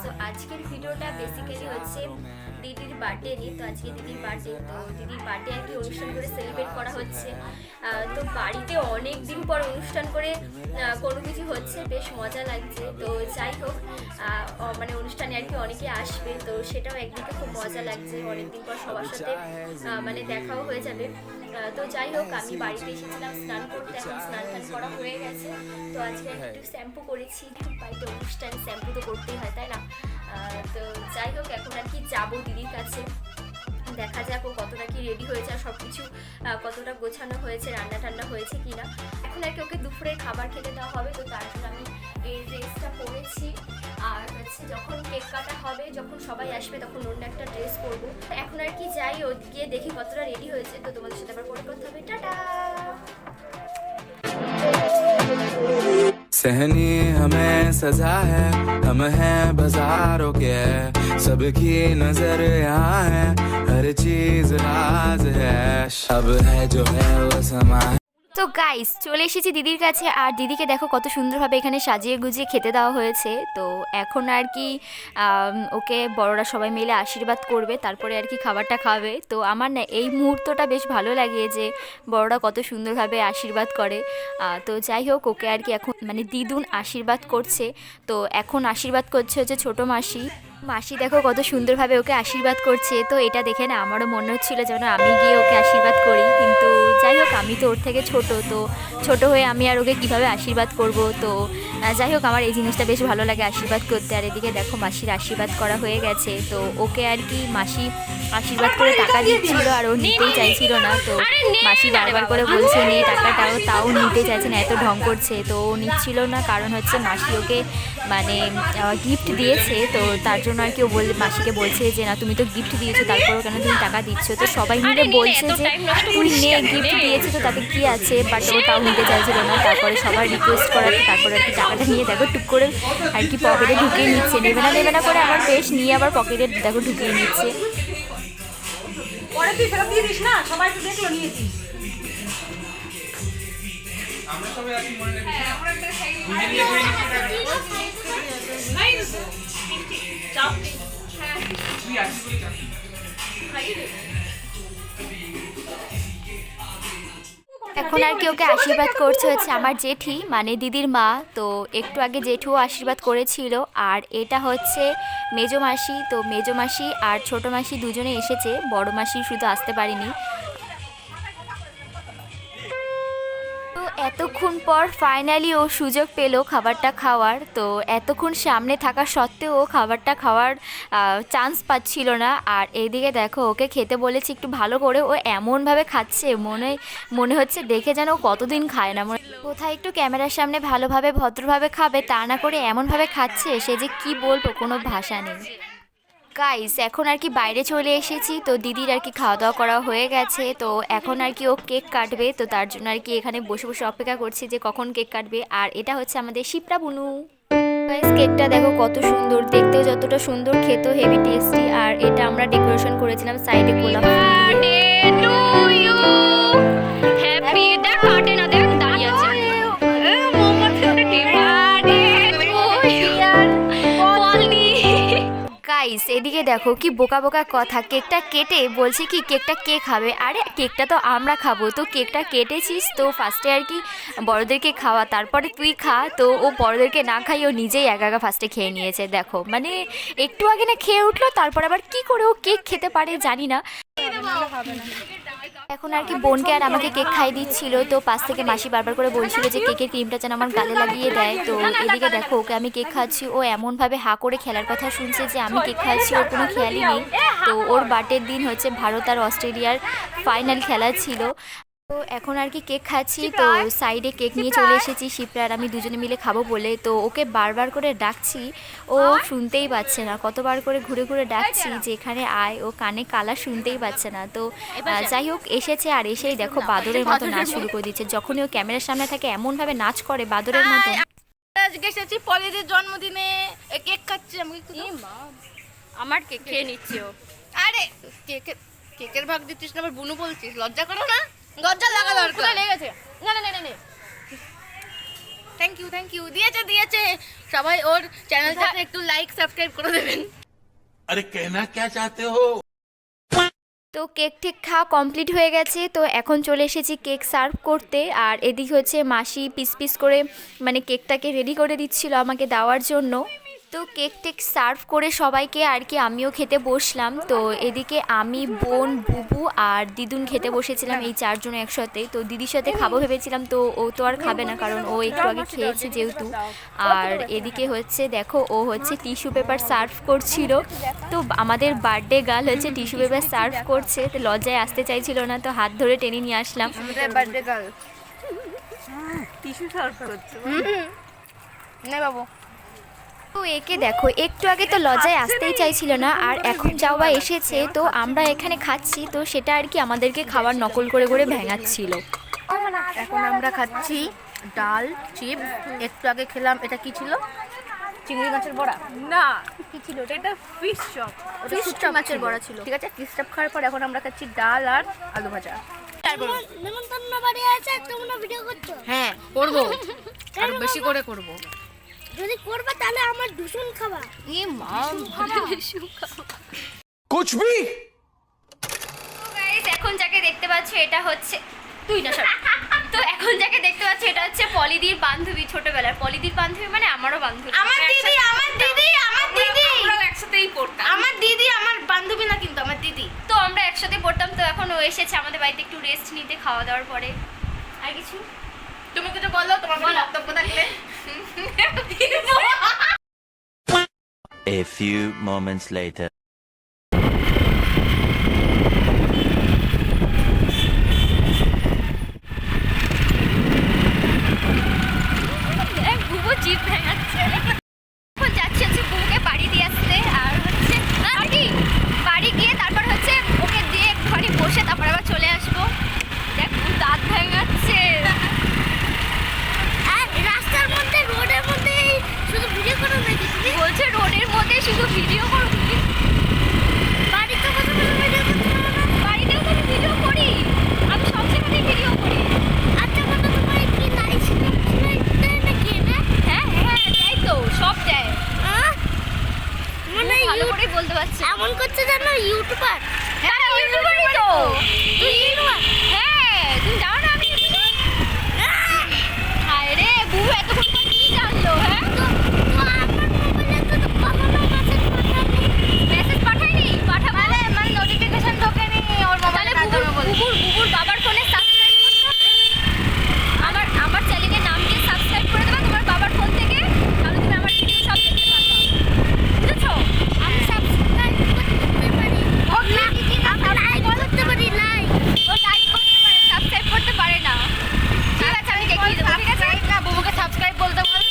So আজকের ভিডিওটা basically হচ্ছে দিদির বার্থডে নিয়ে। তো আজকে দিদির বার্থডে, তো দিদির বার্থডে আর কি অনুষ্ঠান করে সেলিব্রেট করা হচ্ছে। তো বাড়িতে অনেক দিন পর অনুষ্ঠান করে কোনো কিছু হচ্ছে, বেশ মজা লাগছে। তো যাই হোক, মানে অনুষ্ঠানে আর কি অনেকে আসবে, তো সেটাও একদিকে খুব মজা লাগছে। অনেকদিন পর সবার সাথে মানে দেখাও হয়ে যাবে। তো যাই হোক, আমি বাড়িতে এসেছিলাম স্নান করতে, এখন স্নান টান করা হয়ে গেছে। তো আজকে আমি একটু শ্যাম্পু করেছি, বাড়িতে অনুষ্ঠান শ্যাম্পু তো করতেই হয়, তাই না? তো যাই হোক, এখন আর কি যাবো দিদির কাছে, দেখা যাক ও কতটা কি রেডি হয়েছে আর সব কিছু কতটা গোছানো হয়েছে, রান্না টান্না হয়েছে কি না। এখন আর কি ওকে দুপুরে খাবার খেতে দেওয়া হবে, তো তার জন্য আমি এই ড্রেসটা পরেছি। আর হচ্ছে যখন কেক কাটা হবে, যখন সবাই আসবে, তখন অন্য একটা ড্রেস পরবো। এখন আর কি যাই, ও গিয়ে দেখি কতটা রেডি হয়েছে। তো তোমাদের সাথে আবার পরে কথা হবে, টাটা। सहनी हमें सजा है, हम हैं बाजारों के, सबकी नजर यहाँ है, हर चीज राज है, अब है जो है वो समा। তো গাইস, চলে এসেছি দিদির কাছে। আর দিদিকে দেখো কত সুন্দরভাবে এখানে সাজিয়ে গুজিয়ে খেতে দেওয়া হয়েছে। তো এখন আর কি ওকে বড়রা সবাই মিলে আশীর্বাদ করবে, তারপরে আর কি খাবারটা খাবে। তো আমার না এই মুহূর্তটা বেশ ভালো লাগে যে বড়রা কত সুন্দরভাবে আশীর্বাদ করে। তো যাই হোক, ওকে আর কি এখন মানে দিদুন আশীর্বাদ করছে। তো এখন আশীর্বাদ করছে হচ্ছে ছোটো মাসি। মাসি দেখো কত সুন্দরভাবে ওকে আশীর্বাদ করছে। তো এটা দেখে না আমারও মনে হচ্ছিলো যেন আমি গিয়ে ওকে আশীর্বাদ করি, কিন্তু যাই হোক, আমি তো ওর থেকে ছোট, তো ছোট হয়ে আমি আর ওকে কীভাবে আশীর্বাদ করব। তো যাই হোক, আমার এই জিনিসটা বেশ ভালো লাগে আশীর্বাদ করতে। আর এদিকে দেখো মাসির আশীর্বাদ করা হয়ে গেছে। তো ওকে আর কি মাসি আশীর্বাদ করে টাকা দিচ্ছিল, আর ও নিতেই চাইছিল না। তো মাসি বারবার করে বলছে নে টাকাটাও, তাও নিতে চাইছে না, এত ঢং করছে। তো ও নিচ্ছিল না, কারণ হচ্ছে মাসি ওকে মানে গিফট দিয়েছে। তো তার জন্য আর কি ও মাসিকে বলছে যে না, তুমি তো গিফট দিয়েছো, তারপরেও কেন তুমি টাকা দিচ্ছ? তো সবাই মিলে বলছে যে তুই নে, গিফট দিয়েছে তো তাতে কি আছে, বাট ও তাও নিতে চাইছিল না। তারপরে সবাই রিকোয়েস্ট করাতে তারপরে আর কি টাকাটা নিয়ে দেখো টুক করে আর কি পকেটে ঢুকিয়ে নিচ্ছে, নেবে না করে আমার বেশ নিয়ে আবার পকেটে দেখো ঢুকিয়ে নিচ্ছে। পরে তুই ফেরত দিয়ে দিস না, সবাই তো দেখলো নিয়েছিস। আমরা সবাই আছি মনে নেই। হ্যাঁ, আমরা একটা সাইড বুঝে নিয়ে ধরে নিচ্ছি টাকা। নাই তো চাপ। হ্যাঁ তুই আসি বলে চাপ। খাই রে। এখন আর কি ওকে আশীর্বাদ করছে হচ্ছে আমার জেঠি, মানে দিদির মা। তো একটু আগে জেঠুও আশীর্বাদ করেছিল। আর এটা হচ্ছে মেজো মাসি। তো মেজো মাসি আর ছোটো মাসি দুজনে এসেছে, বড় মাসি শুধু আসতে পারেনি। তো এতক্ষণ পর ফাইনালি ও সুযোগ পেলো খাবারটা খাওয়ার। তো এতক্ষণ সামনে থাকা সত্ত্বেও ও খাবারটা খাওয়ার চান্স পাচ্ছিল না। আর এইদিকে দেখো, ওকে খেতে বলেছি একটু ভালো করে, ও এমনভাবে খাচ্ছে মনে হচ্ছে দেখে যেন ও কতদিন খায় না। কোথায় একটু ক্যামেরার সামনে ভালোভাবে ভদ্রভাবে খাবে, তা না করে এমনভাবে খাচ্ছে, সে যে কি বলবো, কোনো ভাষা নেই। গাইস, এখন আর কি বাইরে চলে এসেছি। তো দিদির আর কি খাওয়া দাওয়া করা হয়ে গেছে। তো এখন আর কি ও কেক কাটবে, তো তার জন্য আর কি এখানে বসে বসে অপেক্ষা করছি যে কখন কেক কাটবে। আর এটা হচ্ছে আমাদের শিপ্রা বুনু। গাইস, কেকটা দেখো কত সুন্দর, দেখতেও যতটা সুন্দর, খেতেও হেভি টেস্টি। আর এটা আমরা ডেকোরেশন করেছিলাম সাইডে গোলাপ ফুল দিয়ে। গাইস, এদিকে দেখো কি বোকা বোকা কথা, কেকটা কেটে বলছে কি কেকটা কে খাবে? আরে কেকটা তো আমরা খাবো। তো কেকটা কেটেছিস তো ফার্স্টে আর কি বড়দেরকে খাওয়া, তারপরে তুই খা। তো ও বড়দেরকে না খাই ও নিজেই একা একা ফার্স্টে খেয়ে নিয়েছে। দেখো মানে একটু আগে না খেয়ে উঠলো, তারপর আবার কি করে ও কেক খেতে পারে জানি না। এখন আর কি বোনকে আর আমাকে কেক খাই দিচ্ছিল। তো পাশ থেকে মাসি বারবার করে বলছিল যে কেকের ক্রিমটা যেন আমার গালে লাগিয়ে দেয়। তো এদিকে দেখো ওকে আমি কেক খাচ্ছি, ও এমনভাবে হা করে খেলার কথা শুনছে যে আমি কেক খাচ্ছি, ওর কোনো খেয়ালই নেই। তো ওর বার্থডের দিন হচ্ছে ভারত আর অস্ট্রেলিয়ার ফাইনাল খেলা ছিল। তো এখন আর কি কেক খাচ্ছি। তো সাইডে কেক নিয়ে চলে এসেছি, শিপ্রা আর আমি দুজনে মিলে খাবো বলে। তো ওকে বারবার করে ডাকছি, ও শুনতেই পাচ্ছে না। কতবার করে ঘুরে ঘুরে ডাকছি যে এখানে আয়, ও কানে কালা শুনতেই পাচ্ছে না। তো যাই হোক এসেছে, আর এসেই দেখো বাদরের মতো নাচ শুরু করে দিচ্ছে। যখনই ও ক্যামেরার সামনে থাকে এমনভাবে নাচ করে বাদরের মতো। আজকে এসেছি পলিদের জন্মদিনে, কেক খাচ্ছি। আমি আমার কেক খেয়ে নিচ্ছি ও। আরে কেকের ভাগ দিচ্ছিস না, আবার বুনু বলছিস, লজ্জা করো না? লজ্জা লাগা দরকার। লেগেছে না না না না। থ্যাংক ইউ দিয়েছে সবাই ওর চ্যানেলটাতে একটু লাইক সাবস্ক্রাইব করে দেবেন। अरे कहना क्या चाहते हो? তো কেক টেক খাওয়া কমপ্লিট হয়ে গেছে, তো এখন চলে এসেছি কেক সার্ভ করতে। আর এদিকে হচ্ছে মাসি পিস পিস করে মানে কেকটাকে রেডি করে দিচ্ছিল আমাকে দেওয়ার জন্য। তো কেক টেক সার্ভ করে সবাইকে আর কি আমিও খেতে বসলাম। তো এদিকে আমি, বোন, বুবু আর দিদুন খেতে বসেছিলাম, এই চারজন একসাথে। তো দিদির সাথে খাবো ভেবেছিলাম, তো ও তো আর খাবে না কারণ ও একটু আগে খেয়েছে যেহেতু। আর এদিকে হচ্ছে দেখো ও হচ্ছে টিস্যু পেপার সার্ভ করছিল। তো আমাদের বার্থডে গার্ল হচ্ছে টিস্যু পেপার সার্ভ করছে, তো লজ্জায় আসতে চাইছিল না, তো হাত ধরে টেনে নিয়ে আসলাম। আমাদের বার্থডে গার্ল টিস্যু সার্ভ করছে। নে বাবু। তো একে দেখো একটু আগে তো লজ্জায় আসতেই চাইছিল না, আর এখন যাওয়া এসেছে। তো আমরা এখানে খাচ্ছি, তো সেটা আর কি আমাদেরকে খাবার নকল করে করে ভেঙাচ্ছিল। এখন আমরা খাচ্ছি ডাল চিপস। একটু আগে খেলাম, এটা কি ছিল? চিংড়ি মাছের বড়া। না, কি ছিল এটা ফিশ চপ। ওটা শুটকি মাছের বড়া ছিল। ঠিক আছে, ফিশ চপ খাওয়ার পর এখন আমরা খাচ্ছি ডাল আর আলু ভাজা। নেমন্তন্ন বাড়ি আছে, তোমরা ভিডিও করছো? হ্যাঁ করবো, আর বেশি করে করবো। যদি করবে তাহলে আমার দূষণ খাবা। कुछ भी গাইস এখন যাকে দেখতে পাচ্ছ এটা হচ্ছে তুই না সব। তো এখন যাকে দেখতে পাচ্ছ এটা হচ্ছে পলিদির বান্ধবী, ছোটবেলার পলিদির বান্ধবী মানে আমারও বান্ধবী। আমার দিদি আমরাও একসাথেই পড়তাম। আমার দিদি আমার বান্ধবী না, কিন্তু আমার দিদি। তো আমরা একসাথে পড়তাম। তো এখন ও এসেছে আমাদের বাড়িতে একটু রেস্ট নিতে খাওয়া দাওয়ার পরে। আর কিছু তুমি কিছু বলো, তোমার কোনো বক্তব্য থাকলে। A few moments later. বুবু জিপ ভেঙাচ্ছে। এখন যাচ্ছি হচ্ছে বুবুকে বাড়ি দিয়ে আসতে, আর হচ্ছে বাড়ি গিয়ে তারপর হচ্ছে ওকে দিয়ে ঘরে বসে তারপর আবার চলে আসবো। দেখ দাঁত ভেঙাচ্ছে। আর রাস্তার মধ্যে, রোডের মধ্যে শুধু ভিডিও করো নাকি তুমি? বলছে রোডের মধ্যে শুধু ভিডিও করবি। বাড়িতে বসে বসে ভিডিও করতে পারো না? বাড়িতেও তো আমি ভিডিও করি, আমি সব জায়গাতেই ভিডিও করি। আচ্ছা কথা, তোমার কি নাইট দেয় নাকি না? হ্যাঁ হ্যাঁ তাই তো, সব দেয়। মানে ভালো করে বলতে পারছি। এমন করছে জানো ইউটিউবার। হ্যাঁ ইউটিউবারই তো। তুই ইউটিউবার? হ্যাঁ তুমি জানো না আমি ইউটিউবার? হায় রে বুবু এতক্ষণ পর কি জানলো? হ্যাঁ তো আমার মোবাইলে তো কখনো মেসেজ পাঠায়নি। মেসেজ পাঠাইনি, পাঠাবো। মানে নোটিফিকেশন ঢোকেনি ওর তাহলে মোবাইলে। বুবুর বাবার ফোনে সাবস্ক্রাইব করতে হবে। আমার চ্যানেলের নাম দিয়ে সাবস্ক্রাইব করে দেবা তোমার বাবার ফোন থেকে, তাহলে তুমি আমার ভিডিও সব দেখতে পারবা। বুঝেছো? আমি সাবস্ক্রাইব করতে পারি। ও আমি লাইক করতে পারি, লাইক। ও লাইক করতে পারে, সাবস্ক্রাইব করতে পারে না। ঠিক আছে আমি দেখিয়ে দেবো। ঠিক আছে না, বুবুকে সাবস্ক্রাইব বলতে বল।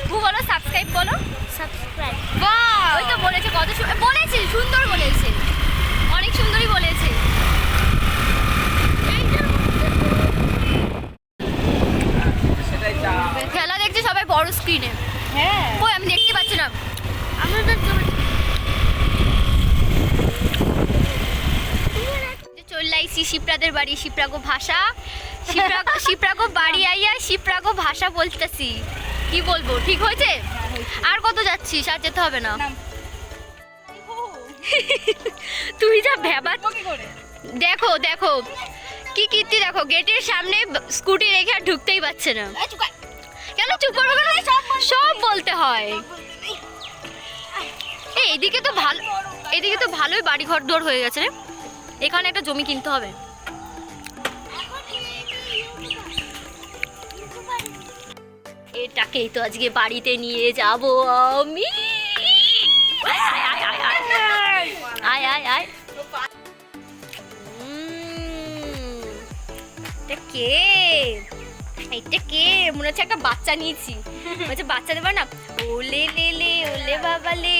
বু বলো সাবস্ক্রাইব বলো। সাবস্ক্রাইব। বাহ ওই তো বলেছে, কত বলেছে, সুন্দর বলেছে, অনেক সুন্দরই বলেছে। খেলা দেখছে সবাই বড় স্ক্রিনে। হ্যাঁ, ওই আমি দেখতে পাচ্ছি না। আমরা তো চলে আইসি শিপ্রাদের বাড়ি, শিপ্রাগো ভাষা, শিপ্রাগো বাড়ি আইয়া শিপ্রাগো ভাষা বলতেছি। কি বলবো, ঠিক হয়েছে? আর কত যাচ্ছিস, আর যেতে হবে না। তুই যা ভেবা। দেখো দেখো কি কীর্তি, দেখো গেটের সামনে স্কুটি রেখে আর ঢুকতেই পারছে না। কেন চুপ করবো কেন? সব বলতে হয়। এই এদিকে তো ভালো, এদিকে তো ভালোই বাড়ি ঘর দৌড় হয়ে গেছে রে। এখানে একটা জমি কিনতে হবে। এটাকেই তো আজকে বাড়িতে নিয়ে যাব আমি। আয় আয় আয়। এটা কে? এটা কে? মনে হচ্ছে একটা বাচ্চা নিয়েছি। বলছে বাচ্চা দেবা না? ওলে লে লে, ওলে বাবা লে।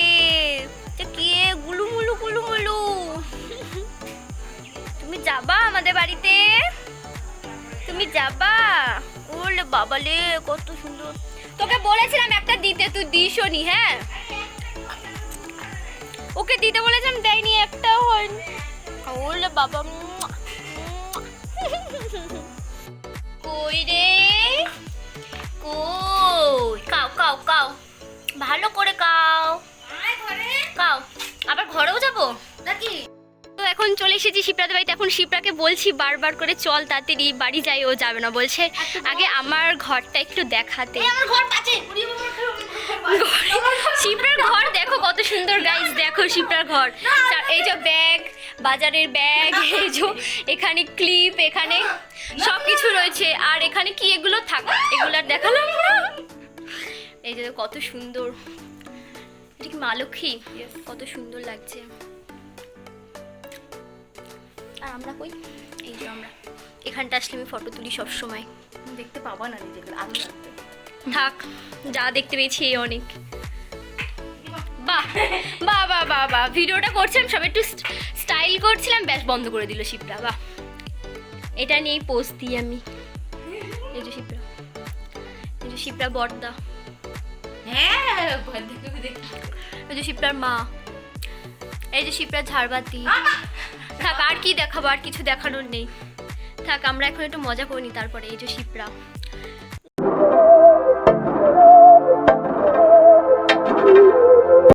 এটা কে? গুলুমুলু গুলুমুলু। তুমি যাবা আমাদের বাড়িতে? তুমি যাবা? ওলে বাবা লে, কত সুন্দর। তোকে বলেছিলাম একটা দিতে, তুই দিসও নি। হ্যাঁ ওকে দিতে বলেছিলাম, দেয়নি, একটাও হয়নি। ওলে বাবা। কই রে কই? ভালো করে কাও কাও। আবার ঘরেও যাবো নাকি তো এখন চলে এসেছি শিপ্রাদের বাড়িতে। এখন শিপ্রাকে বলছি বারবার করে চল তাড়াতাড়ি বাড়ি যাই, ও যাবে না, বলছে আগে আমার ঘরটা একটু দেখাতে। আমার ঘর কাছে শিপ্রার ঘর দেখো কত সুন্দর গাইস, দেখো শিপ্রার ঘর। এই যে ব্যাগ, বাজারের ব্যাগ, এই যে এখানে ক্লিপ, এখানে সব কিছু রয়েছে। আর এখানে কি এগুলো থাক, এগুলো আর দেখালাম না। এই যে কত সুন্দর, এটা কি মা লক্ষ্মী, কত সুন্দর লাগছে। আর আমরা কই, এই যে আমরা এখানটা আসলে আমি ফটো তুলি সব সময়। দেখতে পাবা না নিজেকে, আগে রাখতে। থাক, যা দেখতে পেয়েছি এই অনেক। বাহ বাহ বাহ বাহ বাহ, ভিডিওটা করছিলাম সব একটু স্টাইল করছিলাম, ব্যাস বন্ধ করে দিল শিপ্রা। বাহ, এটা নিয়েই পোস্ট দিই আমি। এই যে শিপ্রা, এই যে শিপ্রা বর্দা, হ্যাঁ এই যে শিপ্রার মা, এই যে শিপ্রার ঝাড়বাতি। থাক, আর কি দেখাবো, আর কিছু দেখানোর নেই। থাক, আমরা এখন একটু মজা করিনি। তারপরে এই যে শিপ্রা,